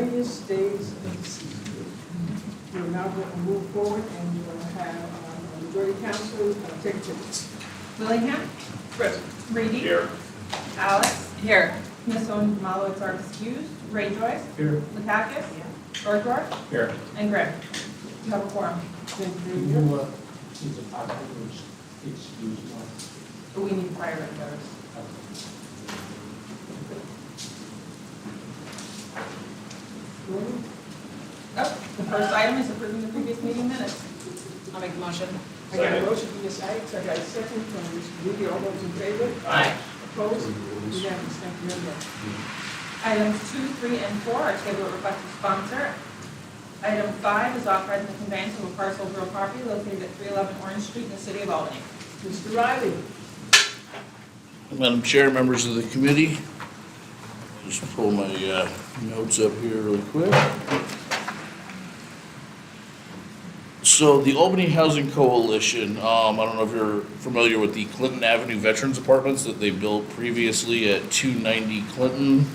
miscellaneous days of the season. We're now going to move forward and we're going to have a majority council take attendance. Willingham. Present. Reedy. Here. Alice. Here. Ms. Owen Malowitz are excused. Ray Joyce. Here. Lakakis. Bergdorf. Here. And Grimm. You have a quorum. Thank you very You, much. is it possible to excuse one? But we need prior regulars. Gordon? Oh, the first item is approving the previous meeting minutes. I'll make the motion. I got a motion from Ms. Ike, I got a second from Mr. Reedy. All those in favor? Aye. Opposed? Unanimous. Thank you very much. Items 2, 3, and 4 are tabled at request of sponsor. Item 5 is authorizing the conveyance of a parcel of real property located at 311 Orange Street in the city of Albany. Mr. Riley? Madam Chair, members of the committee, just pull my notes up here really quick. So the Albany Housing Coalition, I don't know if you're familiar with the Clinton Avenue Veterans Apartments that they built previously at 290 Clinton.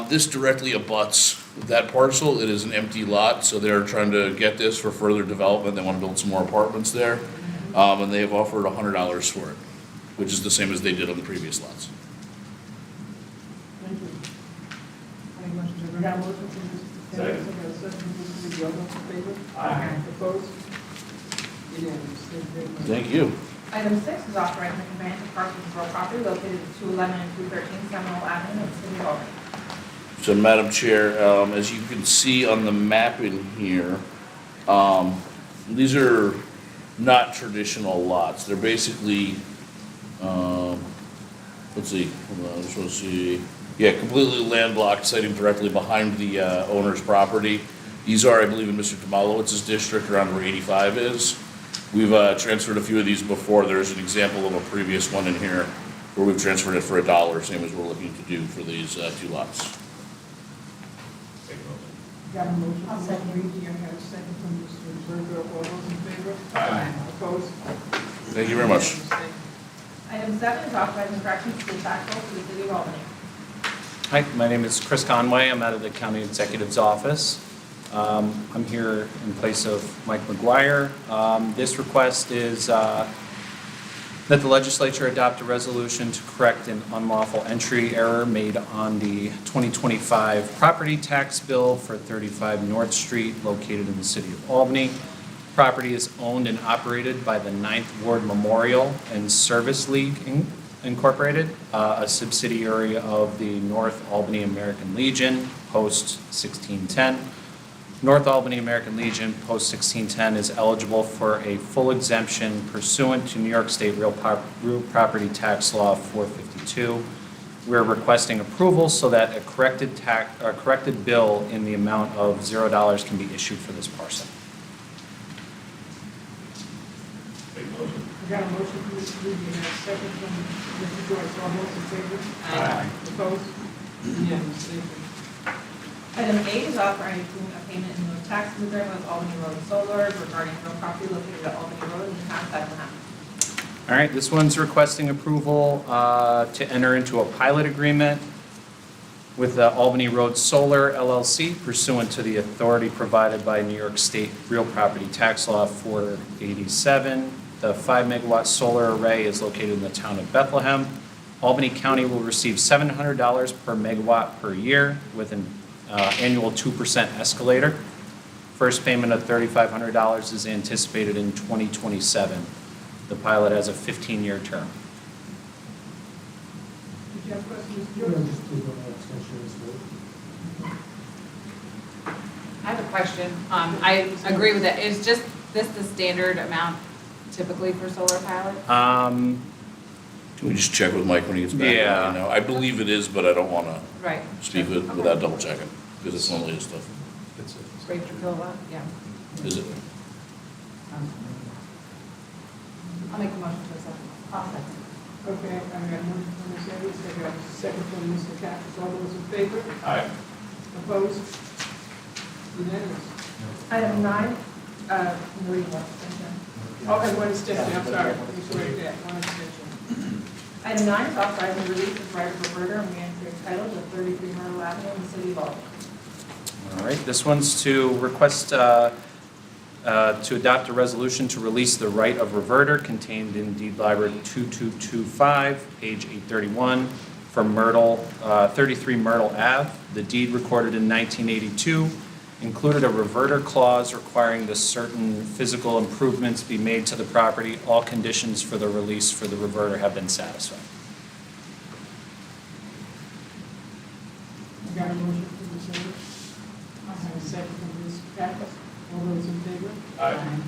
This directly abuts that parcel. It is an empty lot, so they're trying to get this for further development. They want to build some more apartments there, and they have offered $100 for it, which is the same as they did on the previous lots. Thank you. Any motion? We got a motion from Mr. Taylor. Second. I got a second from Mr. Reedy. All those in favor? Aye. Opposed? Unanimous. Thank you very much. Thank you. Item 6 is authorizing the conveyance of parcels of real property located at 211 and 213 Seminole Avenue in the city of Albany. So, Madam Chair, as you can see on the map in here, these are not traditional lots. They're basically, let's see, hold on, I just want to see. Yeah, completely landlocked, sitting directly behind the owner's property. These are, I believe, in Mr. Tomalowitz's district, around where 85 is. We've transferred a few of these before. There's an example of a previous one in here where we've transferred it for $1, same as we're looking to do for these two lots. Got a motion from Mr. Reedy. I got a second from Mr. Berger. All those in favor? Aye. Opposed? Thank you very much. Unanimous. Thank you. Item 7 is authorizing corrections to the tax roll for the city of Albany. Hi, my name is Chris Conway. I'm out of the County Executive's office. I'm here in place of Mike McGuire. This request is that the legislature adopt a resolution to correct an unlawful entry error made on the 2025 property tax bill for 35 North Street located in the city of Albany. Property is owned and operated by the 9th Ward Memorial and Service League Incorporated, a subsidiary of the North Albany American Legion, Post 1610. North Albany American Legion, Post 1610, is eligible for a full exemption pursuant to New York State Real Property Tax Law 452. We're requesting approval so that a corrected bill in the amount of $0 can be issued for this parcel. I got a motion from Mr. Reedy and a second from Mr. Joyce. All those in favor? Aye. Opposed? Unanimous. Thank you. Item 8 is authorizing a payment in lieu of taxes agreement with Albany Road Solar regarding real property located at Albany Road in the town of Bethlehem. All right, this one's requesting approval to enter into a pilot agreement with Albany Road Solar LLC pursuant to the authority provided by New York State Real Property Tax Law 487. The 5-megawatt solar array is located in the town of Bethlehem. Albany County will receive $700 per megawatt per year with an annual 2% escalator. First payment of $3,500 is anticipated in 2027. The pilot has a 15-year term. Did you have questions, Mr. You Joyce? want to just do the extension as well? I have a question. I agree with that. Is just this the standard amount typically for solar pilot? Can we just check with Mike when he gets back? Yeah. I know. I believe it is, but I don't want to Right. speak without double checking, because it's normally his stuff. Rate per kilowatt? Yeah. Is it? I'll make a motion to accept. I'll second. Okay, I got a motion from Ms. Ennis, I got a second from Mr. Kappas. All those in favor? Aye. Opposed? Unanimous. Item 9, Marie wants to mention. Okay, one extension, I'm sorry. You should write that, one extension. Item 9 is authorizing the release of right of reverter and re-entry of title to 33 Myrtle Avenue in the city of Albany. right, this one's to request to adopt a resolution to release the right of reverter contained in deed library 2225, page 831, for 33 Myrtle Ave. The deed recorded in 1982 included a reverter clause requiring that certain physical improvements be made to the property. All conditions for the release for the reverter have been satisfied. I got a motion for this order. I have a second from Ms. Pappas. All those in favor? Aye.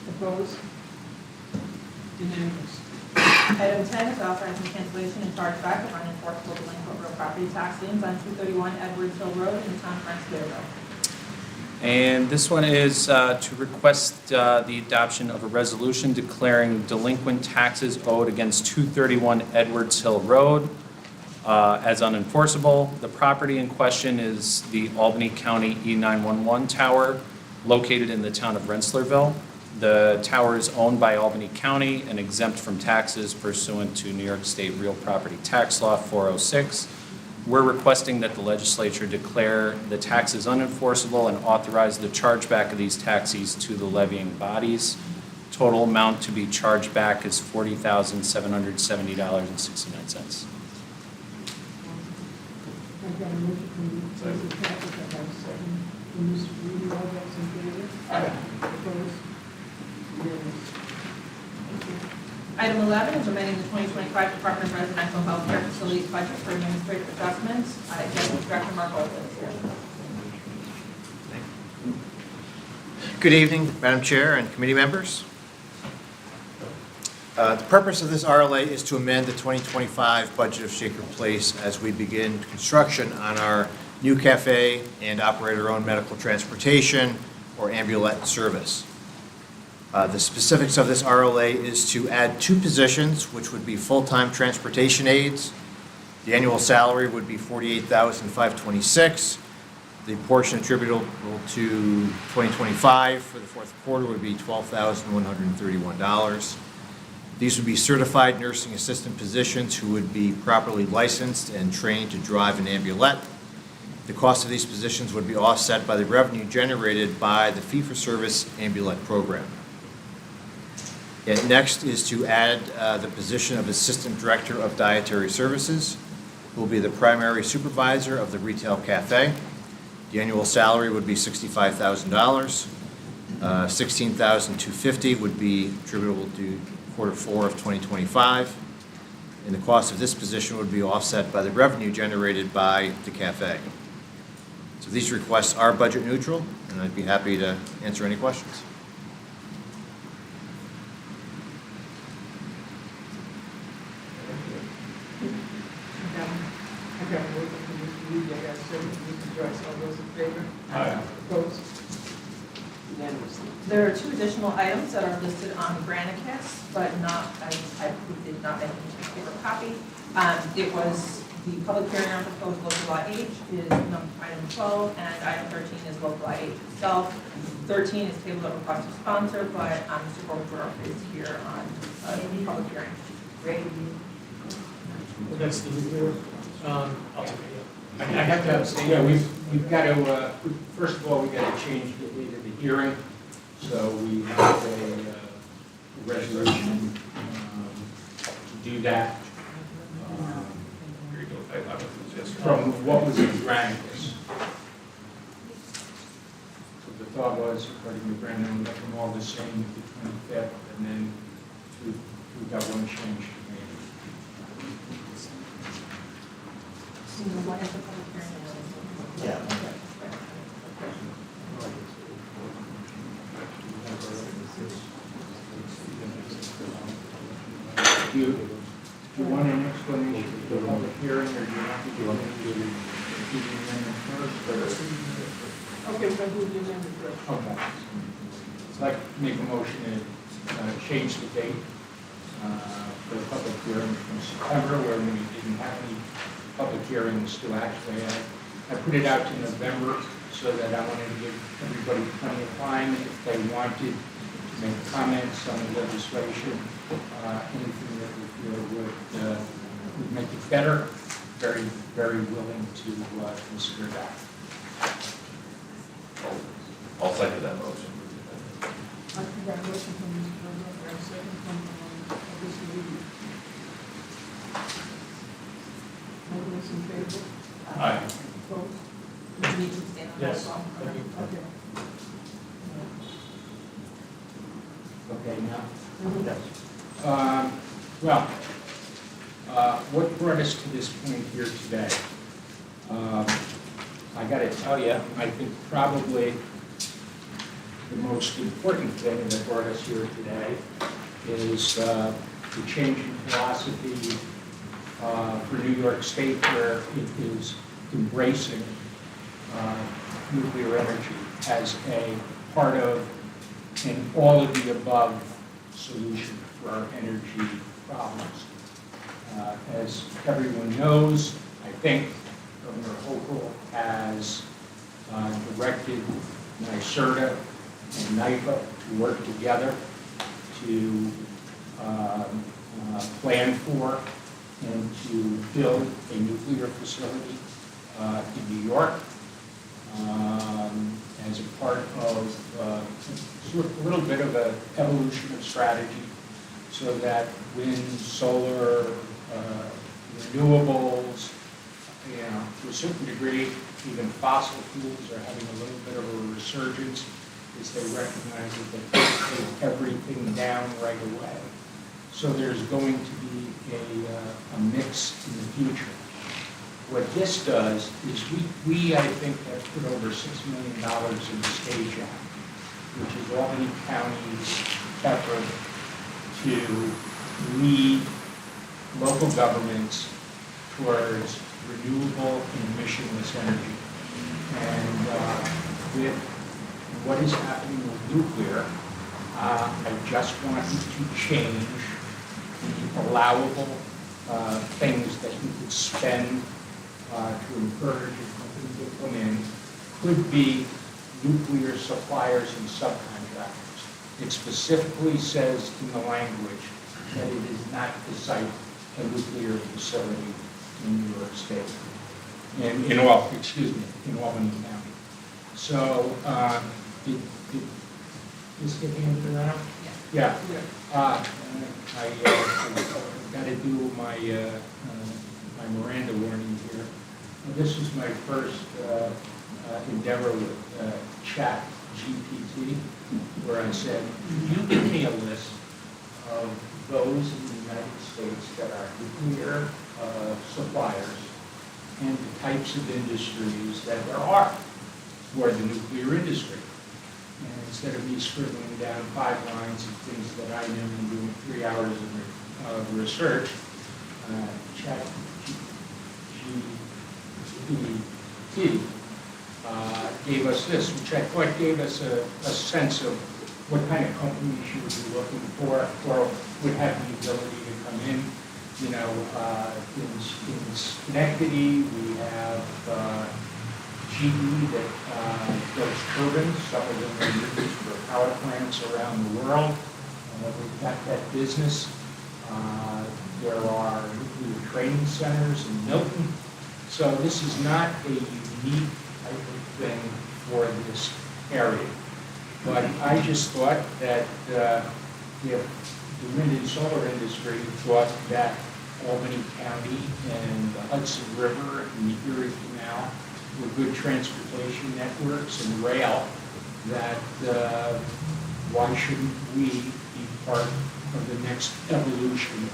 Opposed? Unanimous. Item 10 is authorizing cancellation and chargeback of unenforceable delinquent real property tax liens on 231 Edwards Hill Road in the town of Rensselaerville. And this one is to request the adoption of a resolution declaring delinquent taxes owed against 231 Edwards Hill Road as unenforceable. The property in question is the Albany County E911 tower located in the town of Rensselaerville. The tower is owned by Albany County and exempt from taxes pursuant to New York State Real Property Tax Law 406. We're requesting that the legislature declare the taxes unenforceable and authorize the chargeback of these taxes to the levying bodies. Total amount to be charged back is $40,770.69. I got a motion from Ms. Pappas. I have a second from Ms. Reed. All those in favor? Aye. Opposed? Unanimous. Item 11 is amending the 2025 Department of Residential Health Care Facilities budget for administrative adjustments. Executive Director Mark Olson is here. Good evening, Madam Chair and committee members. The purpose of this RLA is to amend the 2025 budget of Shaker Place as we begin construction on our new cafe and operate our own medical transportation or ambulette service. The specifics of this RLA is to add 2 positions, which would be full-time transportation aides. The annual salary would be $48,526. The portion attributable to 2025 for the fourth quarter would be $12,131. These would be certified nursing assistant positions who would be properly licensed and trained to drive an ambulette. The cost of these positions would be offset by the revenue generated by the fee-for-service ambulette program. And next is to add the position of Assistant Director of Dietary Services, who will be the primary supervisor of the retail cafe. The annual salary would be $65,000. $16,250 would be attributable to quarter 4 of 2025. And the cost of this position would be offset by the revenue generated by the cafe. So these requests are budget neutral, and I'd be happy to answer any questions. I got a motion from Ms. Reed. I got a second from Mr. Joyce. All those in favor? Aye. Opposed? Unanimous. There are 2 additional items that are listed on Granicus, but not, I did not make a paper copy. It was the public hearing on proposed local law H is item 12, and item 13 is local law H itself. 13 is table of request of sponsor, but Mr. Goldberg is here on the public hearing. Great. Well, that's the nuclear. I'll take it. I have to abstain. Yeah, we've got to, first of all, we've got to change the date of the hearing. So we have a resolution to do that. From what was in Granicus. So the thought was, according to Brandon, let them all the same at the 25th, and then we've got one change to make. What is the public hearing? Yeah. Do you want an explanation for the public hearing, or do you want to do the amendment first? Okay, we're going to do the amendment first. Okay. I'd like to make a motion to change the date for the public hearing from September, where we didn't have any public hearings to actually. I put it out to November so that I wanted to give everybody plenty of time if they wanted to make comments on the legislation, anything that we feel would make it better. Very, very willing to consider that. I'll second that motion. I think I motion from Mr. Burnett, I have a second from Mr. Reed. All those in favor? Aye. Opposed? You need to stand on that Yes. one. Okay. Okay, now? Mhm. Well, what brought us to this point here today? I gotta tell you, I think probably the most important thing that brought us here today is the change in philosophy for New York State, where it is embracing nuclear energy as a part of an all-of-the-above solution for our energy problems. As everyone knows, I think Governor Hochul has directed NYSERDA and NYPA to work together to plan for and to build a nuclear facility in New York as a part of sort of a little bit of an evolution of strategy, so that wind, solar, renewables, to a certain degree, even fossil fuels are having a little bit of a resurgence as they recognize that they can't take everything down right away. So there's going to be a mix in the future. What this does is we I think, have put over $6 million in the STAGE Act, which is Albany County's effort to lead local governments towards renewable and emissionless energy. And with what is happening with nuclear, I just wanted to change the allowable things that you could spend to encourage a company to come in, could be nuclear suppliers and subcontractors. It specifically says in the language that it is not to site a nuclear facility in New York State, in Albany County. So, this get handed around? Yeah. I got to do my my Miranda warning here. This is my first endeavor with Chat GPT, where I said, you give me a list of those in the United States that are nuclear suppliers and the types of industries that there are for the nuclear industry. And instead of me scribbling down 5 lines of things that I knew and doing 3 hours of research, Chat GPT gave us this, which I thought gave us a sense of what kind of companies you would be looking for, or would have the ability to come in. You know, in Schenectady, we have GE that builds turbines. Some of them are used for power plants around the world. We've got that business. There are nuclear training centers in Milton. So this is not a unique type of thing for this area. But I just thought that if the wind and solar industry thought that Albany County and the Hudson River and the Erie Canal were good transportation networks and rail, that why shouldn't we be part of the next evolution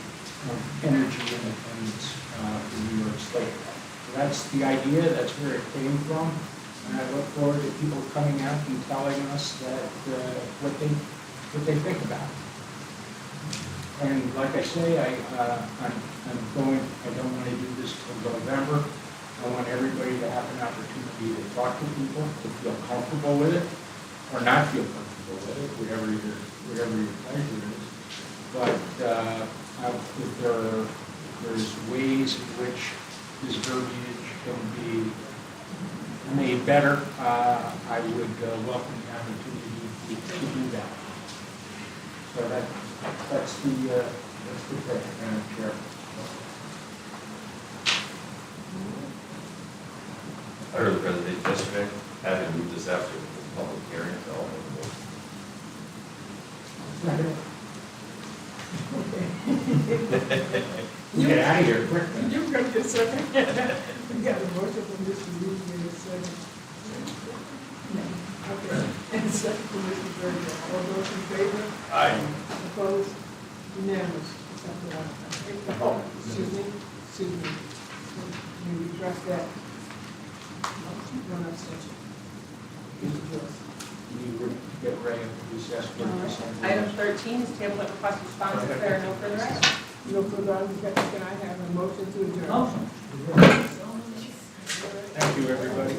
of energy independence in New York State? So that's the idea, that's where it came from, and I look forward to people coming out and telling us that what they think about it. And like I say, I don't want to do this till November. I want everybody to have an opportunity to talk to people, to feel comfortable with it, or not feel comfortable with it, whatever your pleasure is. But if there's ways in which this verbiage can be made better, I would welcome the opportunity to do that. So that's the thing, Madam Chair. I heard the presentation yesterday, having moved this after the public hearing. Get out of here quick then. You got your second. We got a motion from Mr. Reed, and a second. Okay, and second from Mr. Berger. All those in favor? Aye. Opposed? Unanimous. Oh, excuse me. Can you address that? One abstention. You get ready to recess for consent. Item 13 is table that request response if there are no further items. No further items, can I have a motion to adjourn? Thank you, everybody.